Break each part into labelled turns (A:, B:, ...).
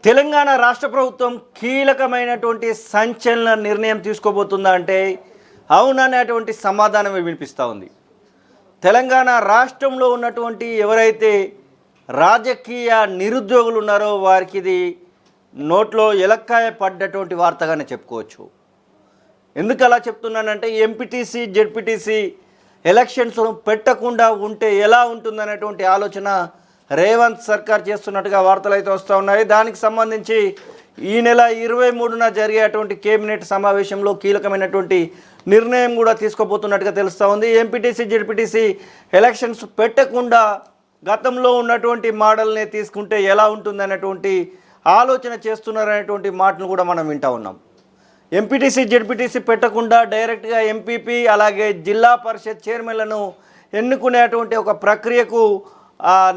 A: తెలంగాణ రాష్ట్ర ప్రభుత్వం కీలకమైనటువంటి సంచలన నిర్ణయం తీసుకోబోతుందా అంటే అవుననేటువంటి సమాధానమే వినిపిస్తూ ఉంది. తెలంగాణ రాష్ట్రంలో ఉన్నటువంటి ఎవరైతే రాజకీయ నిరుద్యోగులు ఉన్నారో వారికి ఇది నోట్లో ఎలక్కాయ పడ్డటువంటి వార్తగానే చెప్పుకోవచ్చు. ఎందుకు అలా చెప్తున్నానంటే ఎంపీటీసీ జెడ్పీటీసీ ఎలక్షన్స్ పెట్టకుండా ఉంటే ఎలా ఉంటుందనేటువంటి ఆలోచన రేవంత్ సర్కార్ చేస్తున్నట్టుగా వార్తలు అయితే వస్తూ ఉన్నాయి. దానికి సంబంధించి ఈ నెల 23న జరిగేటువంటి కేబినెట్ సమావేశంలో కీలకమైనటువంటి నిర్ణయం కూడా తీసుకోబోతున్నట్టుగా తెలుస్తూ ఉంది. ఎంపీటీసీ జెడ్పీటీసీ ఎలక్షన్స్ పెట్టకుండా గతంలో ఉన్నటువంటి మోడల్ని తీసుకుంటే ఎలా ఉంటుందనేటువంటి ఆలోచన చేస్తున్నారనేటువంటి మాటలు కూడా మనం వింటూ ఉన్నాం. ఎంపీటీసీ జెడ్పీటీసీ పెట్టకుండా డైరెక్ట్గా ఎంపీపీ అలాగే జిల్లా పరిషత్ చైర్మన్లను ఎన్నుకునేటువంటి ఒక ప్రక్రియకు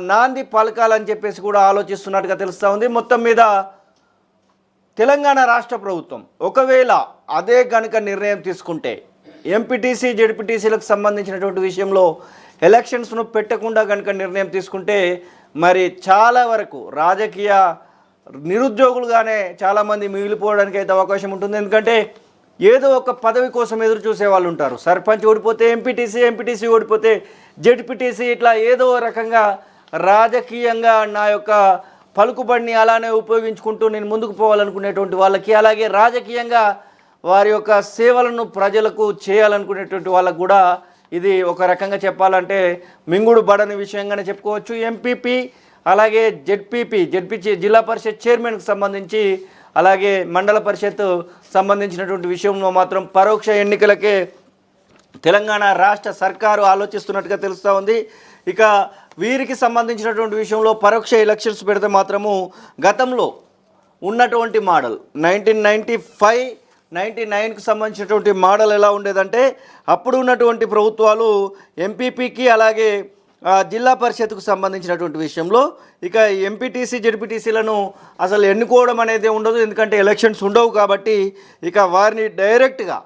A: నాంది పలకాలని చెప్పేసి కూడా ఆలోచిస్తున్నట్టుగా తెలుస్తూ ఉంది. మొత్తం మీద తెలంగాణ రాష్ట్ర ప్రభుత్వం ఒకవేళ అదే కనుక నిర్ణయం తీసుకుంటే ఎంపీటీసీ జెడ్పీటీసీలకు సంబంధించినటువంటి విషయంలో ఎలక్షన్స్ను పెట్టకుండా కనుక నిర్ణయం తీసుకుంటే మరి చాలా వరకు రాజకీయ నిరుద్యోగులుగానే చాలామంది మిగిలిపోవడానికి అయితే అవకాశం ఉంటుంది. ఎందుకంటే ఏదో ఒక పదవి కోసం ఎదురు చూసే వాళ్ళు ఉంటారు. సర్పంచ్ ఓడిపోతే ఎంపీటీసీ ఓడిపోతే జెడ్పీటీసీ, ఇట్లా ఏదో రకంగా రాజకీయంగా నా యొక్క పలుకుబడిని అలానే ఉపయోగించుకుంటూ నేను ముందుకు పోవాలనుకునేటువంటి వాళ్ళకి, అలాగే రాజకీయంగా వారి యొక్క సేవలను ప్రజలకు చేయాలనుకునేటువంటి వాళ్ళకు కూడా ఇది ఒక రకంగా చెప్పాలంటే మింగుడు బడని విషయంగానే చెప్పుకోవచ్చు. ఎంపీపీ అలాగే జెడ్పీ జిల్లా పరిషత్ చైర్మన్కి సంబంధించి అలాగే మండల పరిషత్ సంబంధించినటువంటి విషయంలో మాత్రం పరోక్ష ఎన్నికలకే తెలంగాణ రాష్ట్ర సర్కారు ఆలోచిస్తున్నట్టుగా తెలుస్తూ ఉంది. ఇక వీరికి సంబంధించినటువంటి విషయంలో పరోక్ష ఎలక్షన్స్ పెడితే మాత్రము గతంలో ఉన్నటువంటి మోడల్ 1995, 1999కు సంబంధించినటువంటి మోడల్ ఎలా ఉండేదంటే అప్పుడు ఉన్నటువంటి ప్రభుత్వాలు ఎంపీపీకి అలాగే జిల్లా పరిషత్కు సంబంధించినటువంటి విషయంలో ఇక ఎంపీటీసీ జెడ్పీటీసీలను అసలు ఎన్నుకోవడం అనేది ఉండదు. ఎందుకంటే ఎలక్షన్స్ ఉండవు కాబట్టి ఇక వారిని డైరెక్ట్గా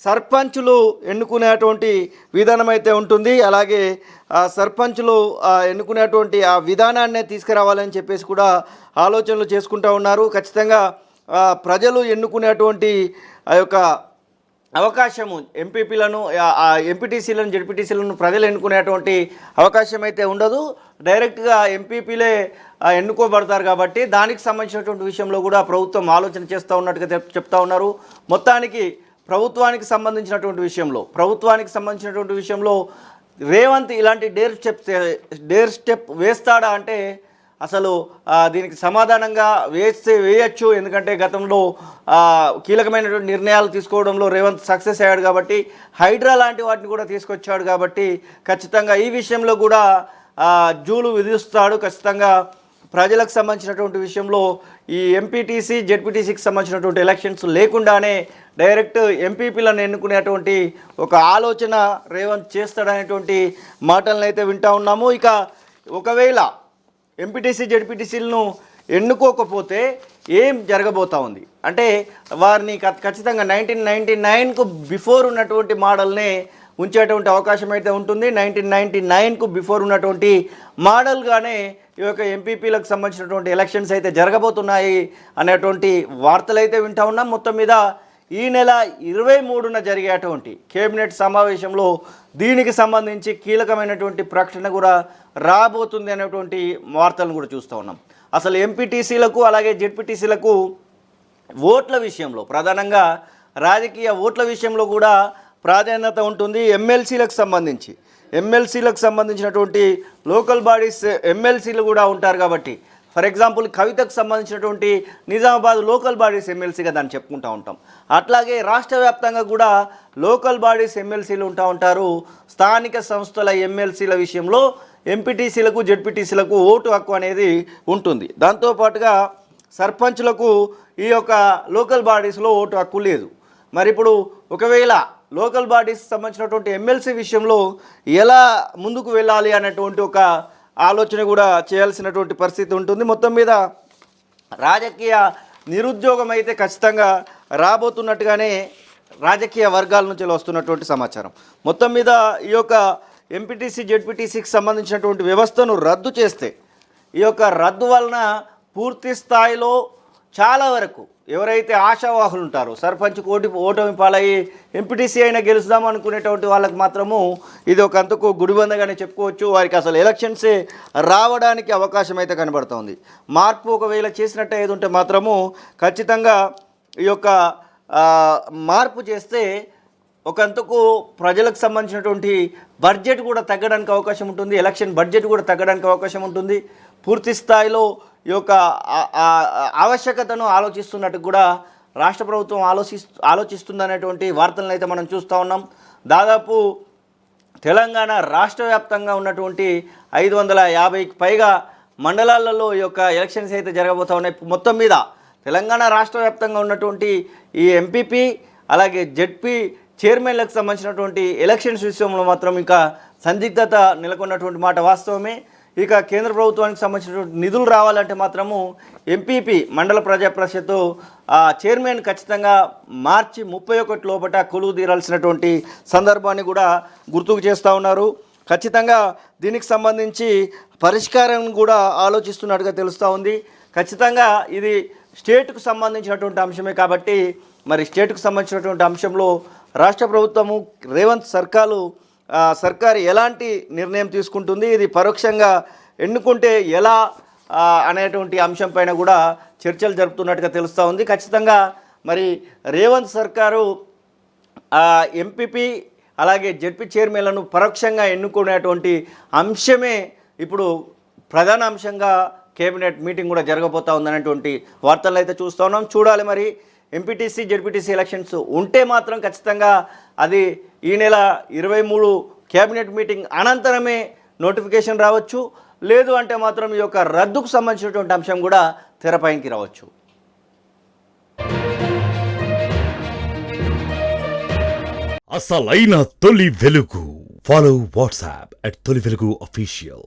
A: సర్పంచులు ఎన్నుకునేటువంటి విధానం అయితే ఉంటుంది. అలాగే సర్పంచులు ఎన్నుకునేటువంటి ఆ విధానాన్నే తీసుకురావాలని చెప్పేసి కూడా ఆలోచనలు చేసుకుంటూ ఉన్నారు. ఖచ్చితంగా ప్రజలు ఎన్నుకునేటువంటి ఆ యొక్క అవకాశము ఎంపీపీలను ఎంపీటీసీలను జెడ్పీటీసీలను ప్రజలు ఎన్నుకునేటువంటి అవకాశం అయితే ఉండదు. డైరెక్ట్గా ఎంపీపీలే ఎన్నుకోబడతారు కాబట్టి దానికి సంబంధించినటువంటి విషయంలో కూడా ప్రభుత్వం ఆలోచన చేస్తూ ఉన్నట్టుగా చెప్తా ఉన్నారు. మొత్తానికి ప్రభుత్వానికి సంబంధించినటువంటి విషయంలో రేవంత్ ఇలాంటి డేర్ స్టెప్ వేస్తాడా అంటే అసలు దీనికి సమాధానంగా వేయచ్చు. ఎందుకంటే గతంలో కీలకమైనటువంటి నిర్ణయాలు తీసుకోవడంలో రేవంత్ సక్సెస్ అయ్యాడు కాబట్టి, హైడ్రా లాంటి వాటిని కూడా తీసుకొచ్చాడు కాబట్టి ఖచ్చితంగా ఈ విషయంలో కూడా జూలు విధిస్తాడు. ఖచ్చితంగా ప్రజలకు సంబంధించినటువంటి విషయంలో ఈ ఎంపీటీసీ జెడ్పీటీసీకి సంబంధించినటువంటి ఎలక్షన్స్ లేకుండానే డైరెక్ట్ ఎంపీపీలను ఎన్నుకునేటువంటి ఒక ఆలోచన రేవంత్ చేస్తాడనేటువంటి మాటలను అయితే వింటూ ఉన్నాము. ఇక ఒకవేళ ఎంపీటీసీ జెడ్పీటీసీలను ఎన్నుకోకపోతే ఏం జరగబోతూ ఉంది అంటే వారిని ఖచ్చితంగా 1999కు బిఫోర్ ఉన్నటువంటి మోడల్నే ఉంచేటువంటి అవకాశం అయితే ఉంటుంది. 1999కు బిఫోర్ ఉన్నటువంటి మోడల్గానే ఈ యొక్క ఎంపీపీలకు సంబంధించినటువంటి ఎలక్షన్స్ అయితే జరగబోతున్నాయి అనేటువంటి వార్తలు అయితే వింటూ ఉన్నాం. మొత్తం మీద ఈ నెల 23న జరిగేటువంటి కేబినెట్ సమావేశంలో దీనికి సంబంధించి కీలకమైనటువంటి ప్రకటన కూడా రాబోతుంది అనేటువంటి వార్తలను కూడా చూస్తూ ఉన్నాం. అసలు ఎంపీటీసీలకు అలాగే జెడ్పీటీసీలకు ఓట్ల విషయంలో ప్రధానంగా రాజకీయ ఓట్ల విషయంలో కూడా ప్రాధాన్యత ఉంటుంది. ఎమ్మెల్సీలకు సంబంధించినటువంటి లోకల్ బాడీస్ ఎమ్మెల్సీలు కూడా ఉంటారు కాబట్టి, ఫర్ ఎగ్జాంపుల్ కవితకు సంబంధించినటువంటి నిజామాబాద్ లోకల్ బాడీస్ ఎమ్మెల్సీగా దాన్ని చెప్పుకుంటూ ఉంటాం. అట్లాగే రాష్ట్ర వ్యాప్తంగా కూడా లోకల్ బాడీస్ ఎమ్మెల్సీలు ఉంటారు. స్థానిక సంస్థల ఎమ్మెల్సీల విషయంలో ఎంపీటీసీలకు జెడ్పీటీసీలకు ఓటు హక్కు అనేది ఉంటుంది. దాంతోపాటుగా సర్పంచులకు ఈ యొక్క లోకల్ బాడీస్లో ఓటు హక్కు లేదు. మరి ఇప్పుడు ఒకవేళ లోకల్ బాడీస్ సంబంధించినటువంటి ఎమ్మెల్సీ విషయంలో ఎలా ముందుకు వెళ్ళాలి అనేటువంటి ఒక ఆలోచన కూడా చేయాల్సినటువంటి పరిస్థితి ఉంటుంది. మొత్తం మీద రాజకీయ నిరుద్యోగం అయితే ఖచ్చితంగా రాబోతున్నట్టుగానే రాజకీయ వర్గాల నుంచి వస్తున్నటువంటి సమాచారం. మొత్తం మీద ఈ యొక్క ఎంపీటీసీ జెడ్పీటీసీకి సంబంధించినటువంటి వ్యవస్థను రద్దు చేస్తే ఈ యొక్క రద్దు వలన పూర్తి స్థాయిలో చాలా వరకు ఎవరైతే ఆశావాహులు ఉంటారో సర్పంచ్ ఓటమి పాలయ్యి ఎంపీటీసీ అయినా గెలుస్తాం అనుకునేటువంటి వాళ్ళకి మాత్రము ఇది ఒక అంతకు గుడిబందగానే చెప్పుకోవచ్చు. వారికి అసలు ఎలక్షన్సే రావడానికి అవకాశం అయితే కనబడుతోంది. మార్పు ఒకవేళ చేసినట్టు ఏది ఉంటే మాత్రము ఖచ్చితంగా ఈ యొక్క మార్పు చేస్తే ఒకంతకు ప్రజలకు సంబంధించినటువంటి బడ్జెట్ కూడా తగ్గడానికి అవకాశం ఉంటుంది. ఎలక్షన్ బడ్జెట్ కూడా తగ్గడానికి అవకాశం ఉంటుంది. పూర్తి స్థాయిలో ఈ యొక్క ఆవశ్యకతను ఆలోచిస్తున్నట్టు కూడా రాష్ట్ర ప్రభుత్వం ఆలోచిస్తుందనేటువంటి వార్తలను అయితే మనం చూస్తూ ఉన్నాం. దాదాపు తెలంగాణ రాష్ట్ర వ్యాప్తంగా ఉన్నటువంటి 550కి పైగా మండలాలలో ఈ యొక్క ఎలక్షన్స్ అయితే జరగబోతూ ఉన్నాయి. మొత్తం మీద తెలంగాణ రాష్ట్ర వ్యాప్తంగా ఉన్నటువంటి ఈ ఎంపీపీ అలాగే జెడ్పీ చైర్మన్లకు సంబంధించినటువంటి ఎలక్షన్స్ విషయంలో మాత్రం ఇంకా సందిగ్ధత నెలకొన్నటువంటి మాట వాస్తవమే. ఇక కేంద్ర ప్రభుత్వానికి సంబంధించినటువంటి నిధులు రావాలంటే మాత్రము ఎంపీపీ మండల ప్రజా పరిషత్ చైర్మన్ ఖచ్చితంగా మార్చి 31 లోపల కొలువు తీరాల్సినటువంటి సందర్భాన్ని కూడా గుర్తుకు చేస్తూ ఉన్నారు. ఖచ్చితంగా దీనికి సంబంధించి పరిష్కారం కూడా ఆలోచిస్తున్నట్టుగా తెలుస్తూ ఉంది. ఖచ్చితంగా ఇది స్టేట్కు సంబంధించినటువంటి అంశమే కాబట్టి మరి స్టేట్కు సంబంధించినటువంటి అంశంలో రాష్ట్ర ప్రభుత్వము రేవంత్ సర్కారు ఎలాంటి నిర్ణయం తీసుకుంటుంది, ఇది పరోక్షంగా ఎన్నుకుంటే ఎలా అనేటువంటి అంశం పైన కూడా చర్చలు జరుపుతున్నట్టుగా తెలుస్తూ ఉంది. ఖచ్చితంగా మరి రేవంత్ సర్కారు ఎంపీపీ అలాగే జెడ్పీ చైర్మన్లను పరోక్షంగా ఎన్నుకునేటువంటి అంశమే ఇప్పుడు ప్రధాన అంశంగా కేబినెట్ మీటింగ్ కూడా జరగబోతూ ఉందనేటువంటి వార్తలు అయితే చూస్తూ ఉన్నాం. చూడాలి మరి ఎంపీటీసీ జెడ్పీటీసీ ఎలక్షన్స్ ఉంటే మాత్రం ఖచ్చితంగా అది ఈ నెల 23 కేబినెట్ మీటింగ్ అనంతరమే నోటిఫికేషన్ రావచ్చు. లేదు అంటే మాత్రం ఈ యొక్క రద్దుకు సంబంధించినటువంటి అంశం కూడా తెరపైకి రావచ్చు.
B: అసలైన తొలి వెలుగు. ఫాలో వాట్సాప్ @తొలి వెలుగు official.